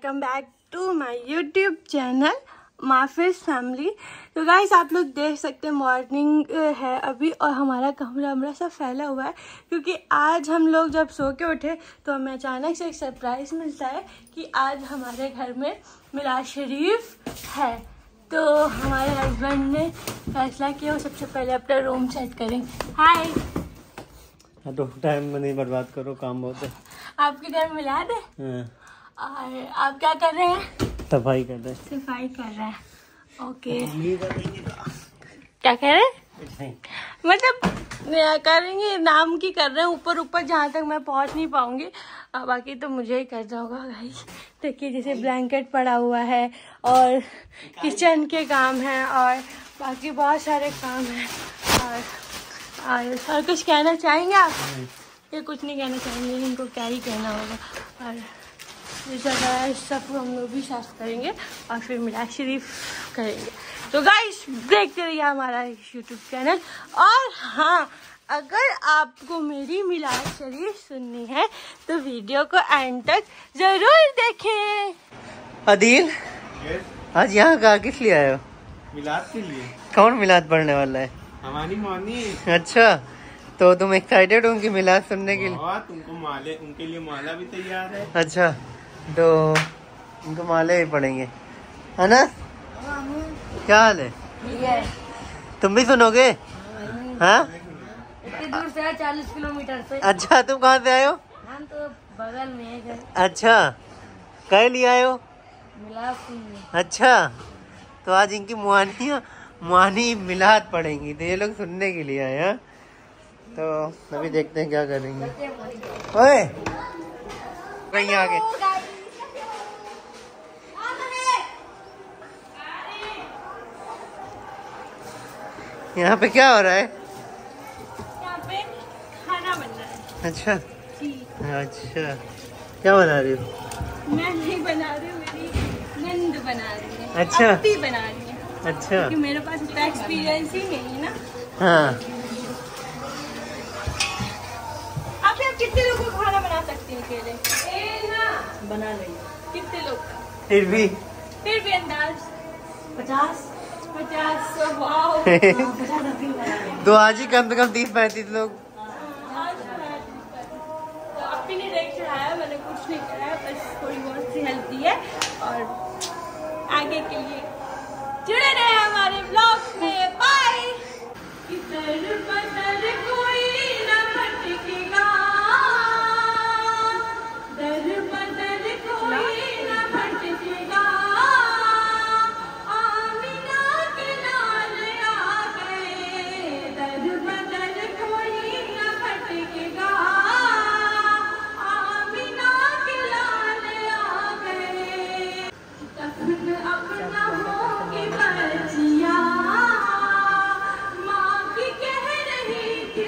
Welcome back to my YouTube channel Mafiz family. तो guys आप लोग देख सकते हैं मॉर्निंग है अभी और हमारा कमरा सब फैला हुआ है क्योंकि आज हम लोग जब सो के उठे तो हमें अचानक से एक सरप्राइज़ मिलता है कि आज हमारे घर में मिलाद शरीफ है। तो हमारे हस्बैंड ने फैसला किया वो सबसे पहले अपना रूम सेट करें। हाय। तो टाइम नहीं बर्बाद करो, काम बहुत है। आपके घर मिलाद है और आप क्या कर रहे हैं? सफाई कर रहे हैं। सफाई कर रहे हैं। ओके। क्या कह रहे हैं? मतलब करेंगे, नाम की कर रहे हैं, ऊपर जहाँ तक मैं पहुँच नहीं पाऊंगी, बाकी तो मुझे ही करना होगा गाइस। देखिए जैसे ब्लैंकेट पड़ा हुआ है और किचन के काम हैं और बाकी बहुत सारे काम हैं। और कुछ कहना चाहेंगे आप? ये कुछ नहीं कहना चाहेंगे, इनको क्या ही कहना होगा। और ये जगह सब हम लोग भी साफ करेंगे और फिर मिलाद शरीफ करेंगे। तो गाइस देखते रहिए हमारा यूट्यूब चैनल। और हाँ, अगर आपको मेरी मिलाद शरीफ सुननी है तो वीडियो को एंड तक जरूर देखें। अदील, आज यहाँ का किस लिए आए हो? मिलाद के लिए। कौन मिलाद पढ़ने वाला है? हमारी मौनी। अच्छा, तो तुम एक्साइटेड हो उनकी मिलाद सुनने के लिए? तुमको माले, उनके लिए माला भी तैयार है। अच्छा, तो उनको माले ही पढ़ेंगे है ना? क्या हाल है? तुम भी सुनोगे? हाँ, इतनी दूर से 40 किलोमीटर से। अच्छा, तुम कहाँ से आए हो? हम तो बगल में है घर। अच्छा, कह लिए आए हो? मिलाद सुनने। अच्छा, तो आज इनकी मुआनी मिलाद पढ़ेंगी, तो ये लोग सुनने के लिए आए हैं। तो अभी देखते हैं क्या करेंगे। ओए, कहीं आगे। यहाँ पे क्या हो रहा है? यहाँ पे खाना बन रहा है। अच्छा जी। अच्छा, क्या बना रही हो? मैं नहीं बना रही हूँ, मेरी नंद बना रही है। अच्छा। अप्पी बना रही है। अच्छा, क्योंकि मेरे पास इतना एक्सपीरियंस ही नहीं है ना। हाँ। आप कितने लोगों को खाना बना सकते हैं अकेले? बना लेंगे। कितने लोग का? फिर भी अंदाज 50। 50। वाओ। 50 तो आज ही कम से कम 30-35 लोग। तो अप्पी ने देख चढ़ाया, मैंने कुछ नहीं कराया, बस थोड़ी बहुत सी हेल्प दी है। और आगे के लिए जुड़े रहे हमारे ब्लॉग में। बाय। इधर बदल कोई न भटकेगा, दर बदल कोई न भटकेगा, आमिना के लाल आ गए, दर बदल कोई न भटकेगा, आमिना के लाल आ गए, तखन अपना होगी बचिया, माँ की कह रही थी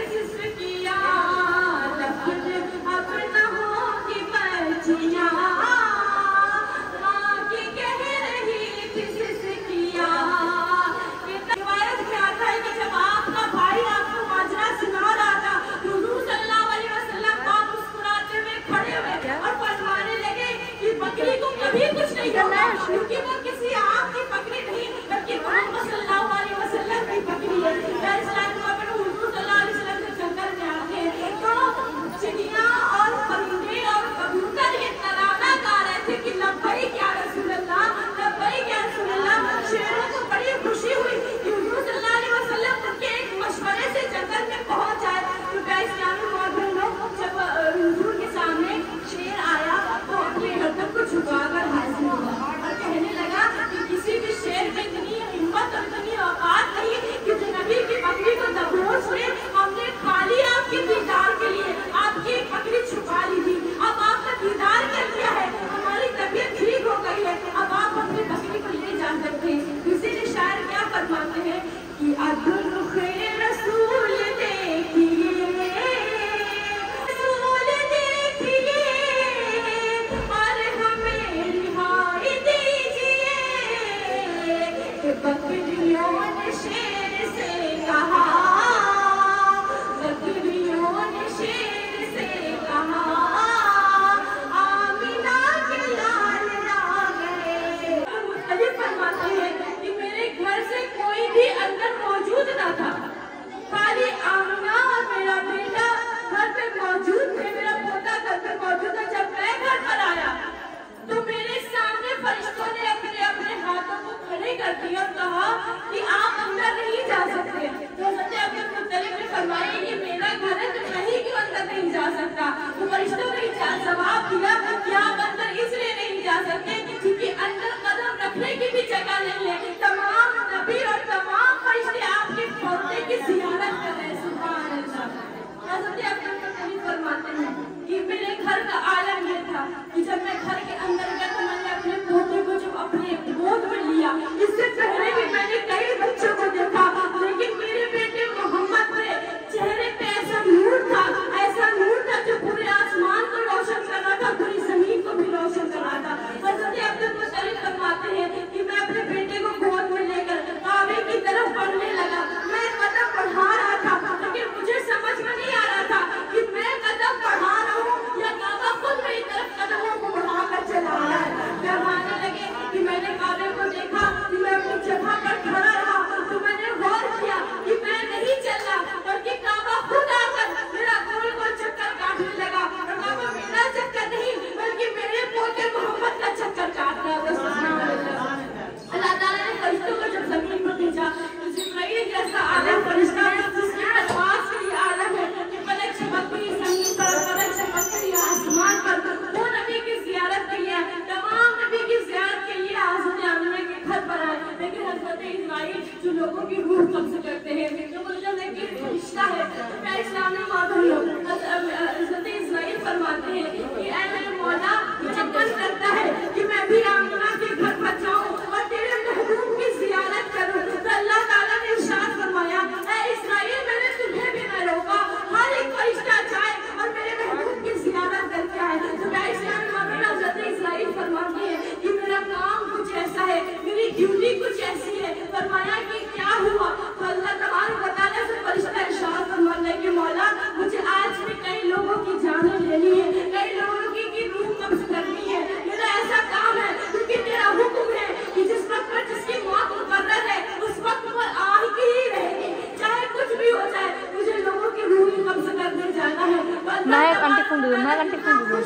टिफिन दे दो, मैं टिफिन दे दो।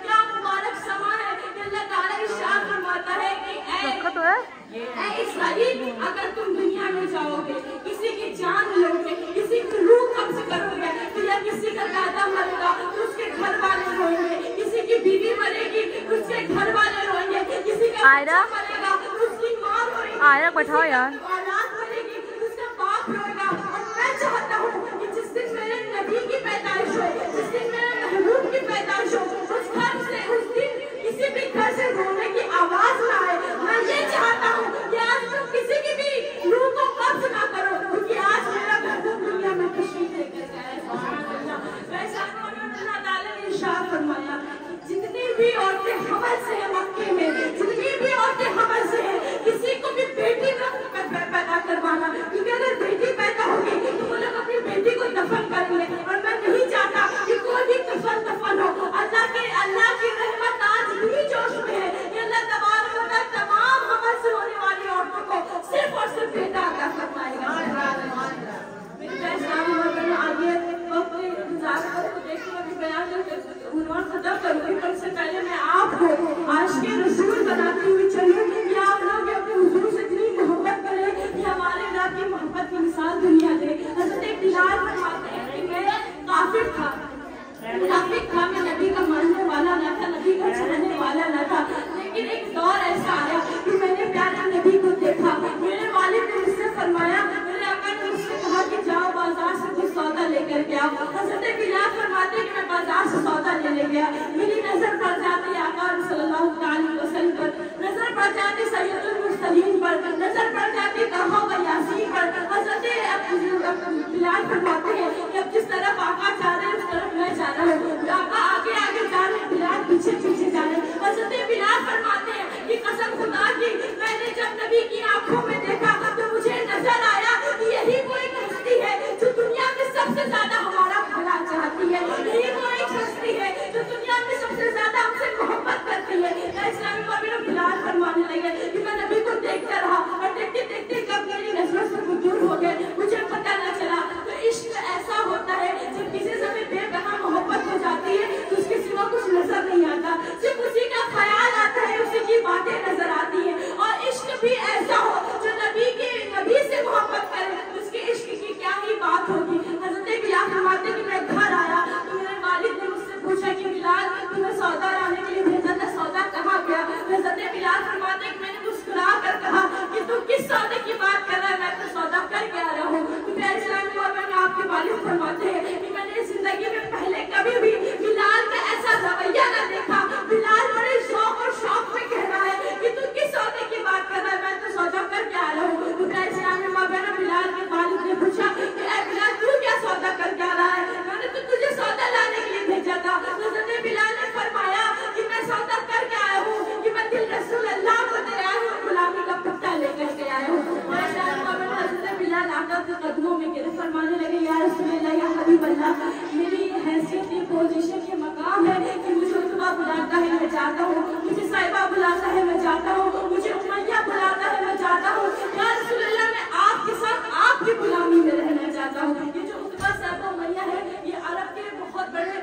क्या मुबारक समा है। अल्लाह ताला इरशाद फरमाता है कि रखा तो है। ऐ इस्राईल, अगर तुम दुनिया में जाओगे, किसी की जान लोगे, किसी की रूह कब्ज करोगे, तो या किसी का दादा मरेगा तो उसके घर वाले रोएंगे, किसी की बीवी मरेगी उसके घर वाले रोएंगे, किसी का आयरा मरेगा उसकी माँ रोएगी, आयरा बैठाओ यार। औलाद मरेगी उसका बाप रोएगा। और मैं चाहता हूँ कि जिस दिन मेरे नबी की पैदाइश हो, जिस दिन मेरे महबूब की पैदाइश हो, उस घर से उस दिन किसी भी घर से रोने की आवाज ना आए। मैं ये चाहता हूँ कि आज तुम किसी की भी रूह को कब्ज ना करो, क्योंकि आज मेरा महबूब दुनिया में तशरीफ लेकर गया है। अल्लाह ताला ने इरशाद फरमाया, जितनी भी औरतें हमल से हैं मक्के में, जितनी भी औरतें हमल से हैं, किसी को भी बेटी पैदा करवाना, क्योंकि अगर बेटी पैदा होगी तो वो लोग अपनी बेटी को दफन करेंगे। और मैं नहीं चाहता कि कोई भी दफन हो। अल्लाह की रहमत आज भी जोश में है। अल्लाह तबारक व तआला तमाम हमल से होने वाली औरतों को सिर्फ और सिर्फ बेटा अता फरमाएगा। आगे वक्त इंतजार को देखते हुए बयान उन्वान खत्म करूंगी, पर इससे पहले मैं आपको आज के रसूल बनाती हुई चलूं कि आप लोग अपने हुजूर से इतनी मोहब्बत करें कि हमारे अल्लाह की मोहब्बत की मिसाल दुनिया दे। हज़रत बिलाल फरमाते हैं कि मैं काफिर था, मुनाफिक था, मैं नबी का मानने वाला न था, नबी का चाहने वाला न था, लेकिन एक दौर ऐसा आया कि मैंने प्यारे नबी को देखा। मेरे वालिद ने मुझसे फरमाया, मेरे आका ने मुझसे कहा कि जाओ बाजार से कुछ सौदा लेकर के आओ। हज़रत बिलाल फरमाते हैं कि मैं बाजार से सौदा लेने गया, मेरी नजर पड़ जाती आका सल्लल्लाहु अलैहि वसल्लम पर, नजर पड़ जाती सैयदुल मुरसलीन पर, नजर पड़ जाती तहा व यासीन पर। हज़रत बिलाल फरमाते हैं कि अब जिस तरफ आका जा रहे हैं उस तरफ मैं जा रहा हूँ, आका आगे आगे जा रहे हैं, बिलाल पीछे पीछे जा रहे हैं। हज़रत बिलाल फरमाते हैं कि कसम खुदा की, मैंने जब नबी की आंखों में देखा तो मुझे नजर आया कि यही वो एक हस्ती है जो दुनिया में सबसे ज्यादा हमारा भला चाहती है, यही वो एक हस्ती है जो दुनिया में सबसे ज्यादा हमसे मोहब्बत करती है। इस्लामी बाबी बिलाल फरमाने लगे कि मैं नबी को देखता रहा और देखते देखते कब मेरी नजरों से वो दूर हो गए, मुझे पता न चला। तो इश्क ऐसा होता है जब किसी से भी बेपनाह मोहब्बत हो जाती है तो उसके सिवा कुछ नजर नहीं आता, सिर्फ उसी का ख्याल आता है, उसी की बातें नजर आती है। और इश्क भी ऐसा हो जो नबी से मोहब्बत करे, उसके इश्क की क्या ही बात होगी। हज़रत बिलाल फरमाते कि मैं घर आया तो मेरे वालिद ने मुझसे पूछा कि बिलाल तुम्हें सौदा लाने के लिए भेजा था, सौदा कहाँ गया। हज़रत बिलाल फरमाते कि मैंने मुस्कुरा कर कहा कि तू किस सौदे की बात कर रहा है, मैं तो सौदा करके आ रहा हूँ। तो प्यारे इस्लामी और मैंने आपके वालिद फरमाते हैं कि मैंने जिंदगी में पहले कभी भी बिलाल का ऐसा रवैया न देखा। बिलाल बड़े शौक और शौक में कह रहा है कि तू किस सौदे की बात कर रहा है, मैं तो सौदा करके आ रहा हूँ। तो प्यारे इस्लामी और मैंने बिलाल के वालिद ने पूछा कि ऐ बिलाल तू क्या सौदा करके आ रहा है, मैंने तो तुझे सौदा लाने के लिए भेजा था। हज़रत बिलाल ने फरमाया कि मैं सौदा करके आया हूँ कि मैं दिल रसूल अल्लाह को दे आया हूँ, गुलामी का पत्ता लेकर के आया हूँ। हज़रत बिलाल आका के कदमों में गिरे, फरमाने लगे या रसूल अल्लाह, या हबीब अल्लाह, मेरी हैसियत, ये पोजीशन, ये मकाम है कि मुझे उतबा बुलाता है मैं जाता हूँ, मुझे साहिबा बुलाता है मैं जाता हूँ, मुझे उमैया बुलाता है मैं जाता हूँ। या रसूल अल्लाह, मैं आपके साथ आपकी गुलामी में रहना चाहता हूँ। ये जो उतबा साहिबा उमैया है, ये अरब के बहुत बड़े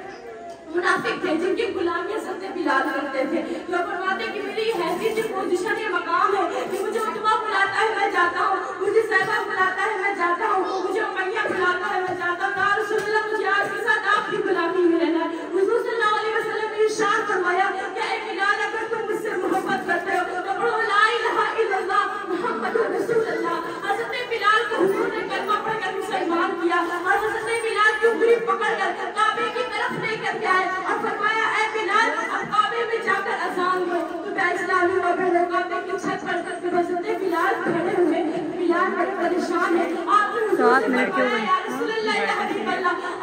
मुनाफिक थे जिनकी गुलामी हज़रत बिलाल करते थे। तो फरमाते कि मेरी हैसियत, पोजीशन, ये मकाम है कि मुझे उतबा बुलाता है मैं जाता हूँ, मुझे साहिबा बुलाता है मैं जाता हूँ, मुझे उमैया बुलाता है मैं जाता हूँ। या रसूल अल्लाह, मुझे आपके साथ आपकी गुलामी में रहना है। हुजूर सल्लल्लाहु अलैहि वसल्लम ने इरशाद फरमाया कि ऐ बिलाल, अगर तुम मुझसे मोहब्बत करते हो तो पढ़ो ला इलाहा इल्लल्लाह मुहम्मदुर रसूलुल्लाह। हज़रत बिलाल को हुजूर ने कलमा पढ़कर मुसलमान किया और हज़रत बिलाल की उंगली पकड़कर काबे की तरफ लेकर गए और फरमाया ऐ बिलाल, अब काबे में जाकर अजान दो। तो इस्लामी बाबा काबे की छत पर हज़रत बिलाल खड़े हुए, बिलाल बड़े परेशान है।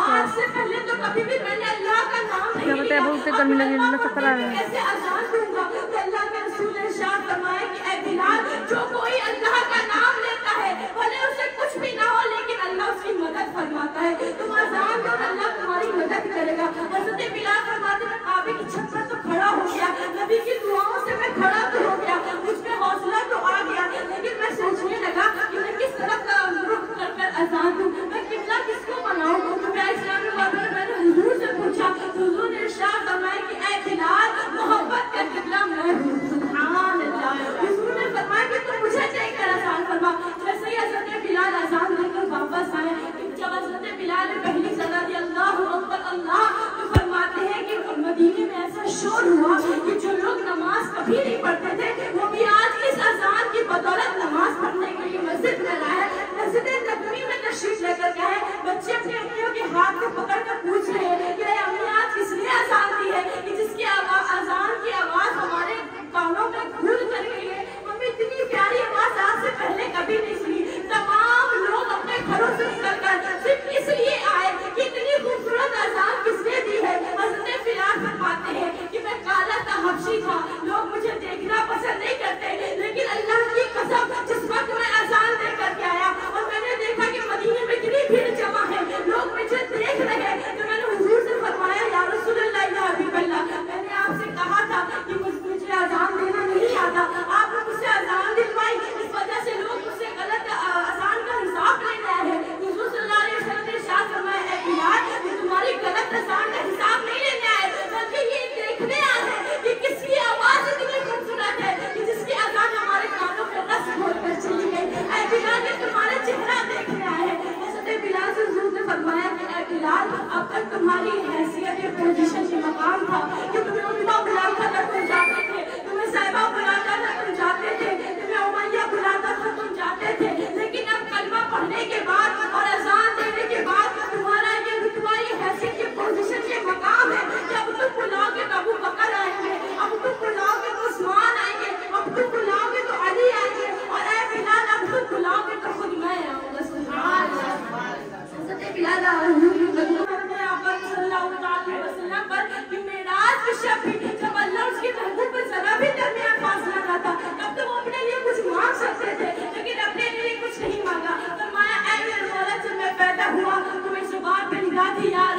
आज से पहले तो कभी भी मैंने अल्लाह का नाम नहीं लिया, कैसे अजान दूंगा। तो अल्लाह के रसूल ने इरशाद फरमाया कि ऐ बिलाल, जो कोई अल्लाह का नाम लेता है भले उसे कुछ भी ना हो लेकिन अल्लाह उसकी मदद फरमाता है। तुम अजान दो, अल्लाह तुम्हारी मदद करेगा। हज़रत बिलाल फरमाते मैं काबे की छत पर तो खड़ा हो गया, नबी की दुआओं से मैं खड़ा तो हो गया, मुझ में हौसला तो आ गया, लेकिन मैं सोचने लगा कि मैं किस तरफ रुख कर अजान दूं, मैं किबला किसको बनाऊं। तो मैं इस्लामी बाबा मैंने हुजूर से पूछा, हुजूर ने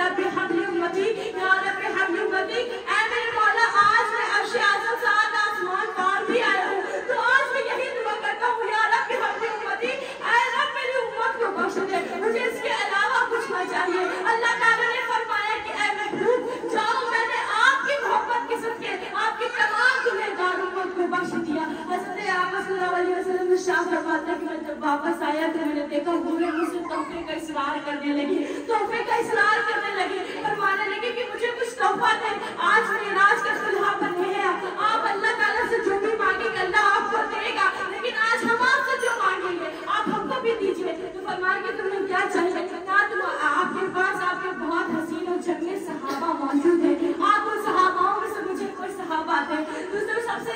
रब्बी हब्ली उम्मती, या रब्बी हब्ली उम्मती। ऐ मेरे मौला, आज मैं अर्श आज़म सात आसमान पार भी आया हूँ, तो आज मैं यही दुआ करता हूँ, या रब्बी हब्ली उम्मती, ऐ रब मेरी उम्मत को बख्श दे, मुझे इसके अलावा कुछ ना चाहिए। अल्लाह ताला ने फरमाया कि ऐ महबूब जाओ, मैंने आपकी मोहब्बत के सदके आपकी तमाम गुनहगार उम्मत को बख्श दिया। हज़रत आका सल्लल्लाहु अलैहि वसल्लम ने शाह फरमाते कि मैं जब वापस आया तो मैंने देखा पूरे मुझसे तोहफे का इसरार करने लगी, तोहफे का इसरार करने लगी, फरमाने लगी कि मुझे कुछ तोहफा दे। आज मेराज का दुल्हा बने हैं आप, अल्लाह ताला से जो भी मांगेंगे अल्लाह आपको देगा, लेकिन आज हम आपसे जो मांगेंगे आप हमको भी दीजिए। तो फरमाएंगे तुम्हें क्या चाहिए? कहा तुम आपके पास आपके बहुत हसीन और जंगे सहाबा मौजूद है, आप उन सहाबाओं में से मुझे कोई सहाबा दे। दूसरे सबसे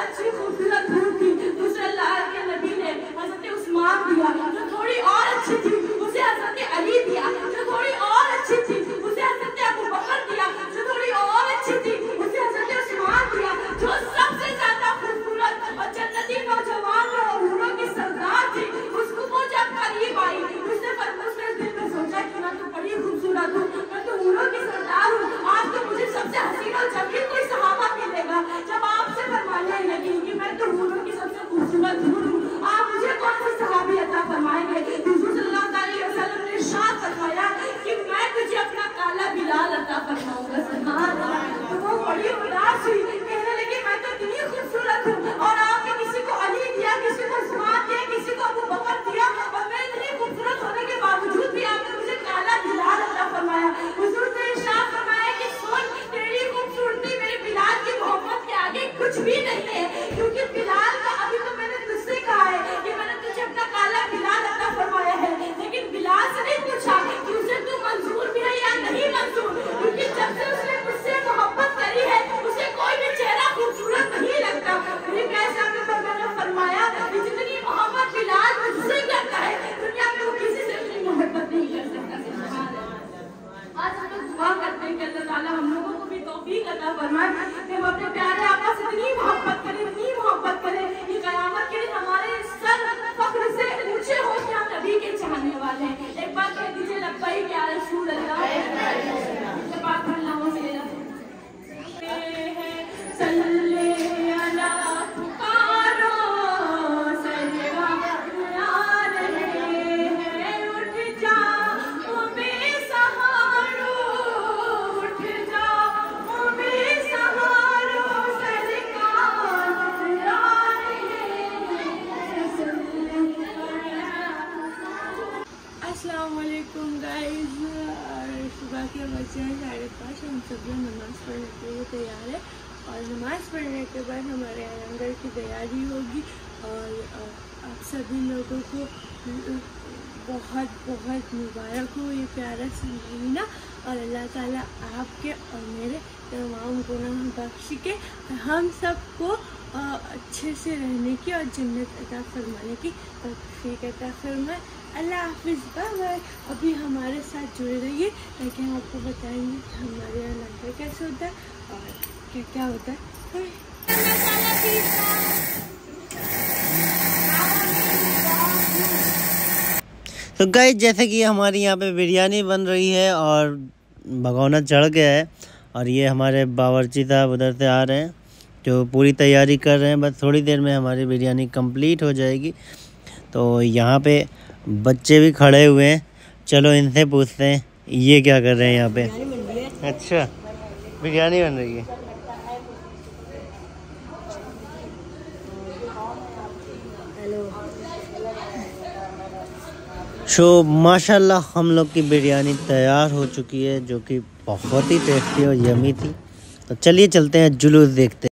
अच्छी खूबसूरत हूर थी, दूसरे अल्लाह के नबी ने हजरत उस्मान दिया, जो थोड़ी और अच्छी थी उसे हजरत अली दिया, जो थोड़ी और अच्छी थी उसे हजरत अबू बकर दिया, जो थोड़ी और अच्छी थी उसे हजरत उस्मान दिया, जो सबसे ज्यादा खूबसूरत और जन्नती नौजवान और हूरों की सरदार थी, उसको वो जब करीब आई उसने दिल में सोचा कि मैं तो बड़ी खूबसूरत हूँ, मैं तो हूरों की सरदार हूँ, आज तो मुझे सबसे हसीन और जंगी कोई सहाबा मिलेगा। जब आपसे फरमाने लगी कि मैं तो हूरों की सबसे खूबसूरत हूर हूँ, आप मुझे कौन सी सहाबी अता फरमाएंगे? हुजूर सल्लल्लाहु अलैहि वसल्लम ने इरशाद फरमाया कि मैं तुझे अपना काला बिलाल अता फरमाऊंगा। सुभान अल्लाह। तो वो बड़ी उदास हुई, कहने लगी मैं तो इतनी खूबसूरत हूँ और आपने किसी को अली दिया, किसी को उस्मान दिया, किसी को अबू बकर दिया, और मैं इतनी खूबसूरत होने के बावजूद भी आपने मुझे काला बिलाल अता फरमाया। हुजूर ने इरशाद फरमाया कि सुन, तेरी खूबसूरती मेरे बिलाल की मोहब्बत के आगे कुछ भी नहीं है, क्योंकि बिलाल का अभी तो मैंने तुझसे कहा है कि मैंने तुझे अपना काला बिलाल अता फरमाया है, लेकिन बिलाल से नहीं पूछा कि उसे तू मंजूर भी है या नहीं मंजूर, क्योंकि जब से उसने मुझसे मोहब्बत करी है उसे कोई भी चेहरा खूबसूरत नहीं लगता। फिर कैसा मैंने फरमाया कि जितनी मोहब्बत बिलाल मुझसे करता है दुनिया में वो किसी से उतनी मोहब्बत नहीं कर सकता। आज हम लोग दुआ करते हैं कि अल्लाह ताला हम लोगों को भी तौफीक अता फरमाए कि हम अपने प्यारे आका से इतनी मोहब्बत करें, इतनी मोहब्बत करें कि क़यामत के दिन हमारे सर फख्र से ऊंचे हो कि हम नबी के चाहने वाले हैं। एक बार कह दीजिए लब्बैक या रसूल अल्लाह। सल्ले अला पुकारो सरवा आ रहे हैं, उठ जाओ बेसहारो, उठ जाओ बेसहारो, सरकार आ रहे हैं। अस्सलाम वालेकुम गाइस, सुबह के बजे हैं 5:30, हम सब लोग नमाज़ पढ़ने के लिए तैयार है और नमाज़ पढ़ने के बाद हमारे लंगर की तैयारी होगी। और आप सभी लोगों को बहुत बहुत मुबारक हो ये प्यारा सा महीना, और अल्लाह ताला आपके और मेरे तमाम गुनाह बख्श के हम सबको अच्छे से रहने की और जन्नत अता फरमाने की तौफीक अता फरमाए। अल्लाह हाफिज़, बाय। अभी हमारे साथ जुड़े रहिए ताकि हम आपको बताएंगे कि हमारे यहाँ लंगर कैसे होता है और क्या क्या होता है। तो गाइस, जैसे कि हमारी यहाँ पे बिरयानी बन रही है और भगोना चढ़ गया है, और ये हमारे बावर्ची साहब उधर से आ रहे हैं जो पूरी तैयारी कर रहे हैं। बस थोड़ी देर में हमारी बिरयानी कंप्लीट हो जाएगी। तो यहाँ पे बच्चे भी खड़े हुए हैं, चलो इनसे पूछते हैं ये क्या कर रहे हैं यहाँ पे। अच्छा, बिरयानी बन रही है। सो माशाल्लाह हम लोग की बिरयानी तैयार हो चुकी है, जो कि बहुत ही टेस्टी और यमी थी। तो चलिए चलते हैं, जुलूस देखते हैं।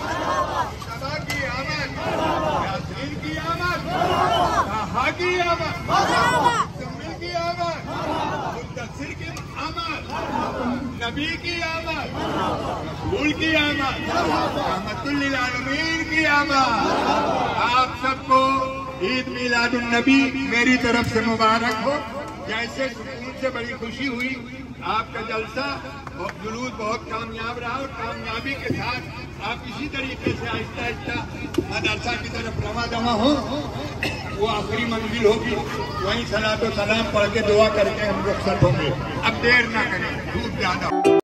सभा की आमद, यासीन की आमद, ताहा की आमद, मुज़म्मिल की आमद, मुद्दस्सिर की आमद, नबी की आमद, रसूल की आमद, रहमतुल लिल आलमीन की आमद। आप सबको ईद मिलादुन नबी मेरी तरफ से मुबारक हो। जैसे सुकून से बड़ी खुशी हुई, आपका जलसा और जुलूस बहुत कामयाब रहा और कामयाबी के साथ आप इसी तरीके से आहिस्ता आहिस्ता मदरसा की तरफ रवा दवा हो। वो आखिरी मंजिल होगी, वहीं सलातो सलाम पढ़ के दुआ करके हम रुखसत होंगे। अब देर ना करें, धूप ज्यादा।